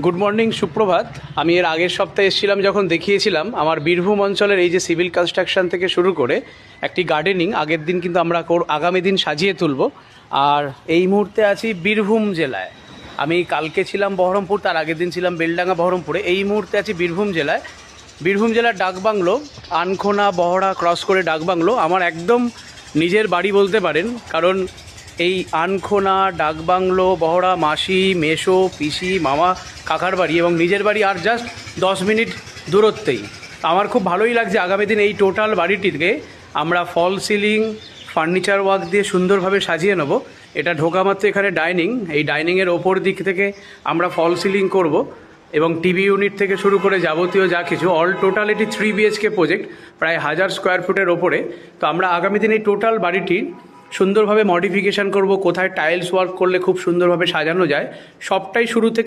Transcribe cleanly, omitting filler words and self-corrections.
Good morning, সুপ্রভাত। আমি এর আগের সপ্তাহে এসেছিলাম, যখন দেখিয়েছিলাম আমার বীরভূম অঞ্চলের এই যে সিভিল কনস্ট্রাকশন থেকে শুরু করে একটি গার্ডেনিং আগের দিন, কিন্তু আমরা আগামী দিন সাজিয়ে তুলব। আর এই মুহূর্তে আছি বীরভূম জেলায়। আমি কালকে ছিলাম বহরমপুর, তার আগের দিন ছিলাম বেলডাঙ্গা বহরমপুরে। এই মুহূর্তে আছি বীরভূম জেলায়। বীরভূম জেলার ডাকবাংলো, আনখোনা বহড়া ক্রস করে ডাকবাংলো আমার একদম নিজের বাড়ি বলতে পারেন। কারণ এই আনখোনা, ডাকবাংলো, বহড়া মাসি, মেসো, পিসি, মামা, কাকার বাড়ি এবং নিজের বাড়ি আর জাস্ট 10 মিনিট দূরত্বেই। আমার খুব ভালোই লাগছে। আগামী দিন এই টোটাল বাড়িটিকে আমরা ফল সিলিং, ফার্নিচার ওয়ার্ক দিয়ে সুন্দরভাবে সাজিয়ে নেব। এটা ঢোকা মাত্র এখানে ডাইনিং, এই ডাইনিংয়ের ওপর দিক থেকে আমরা ফল সিলিং করব এবং টিভি ইউনিট থেকে শুরু করে যাবতীয় যা কিছু, অল টোটাল এটি 3 BHK প্রজেক্ট, প্রায় 1000 স্কোয়ার ফুটের ওপরে। তো আমরা আগামী দিন এই টোটাল বাড়িটি সুন্দরভাবে মডিফিকেশান করব, কোথায় টাইলস ওয়ার্ক করলে খুব সুন্দরভাবে সাজানো যায়, সবটাই শুরু থেকে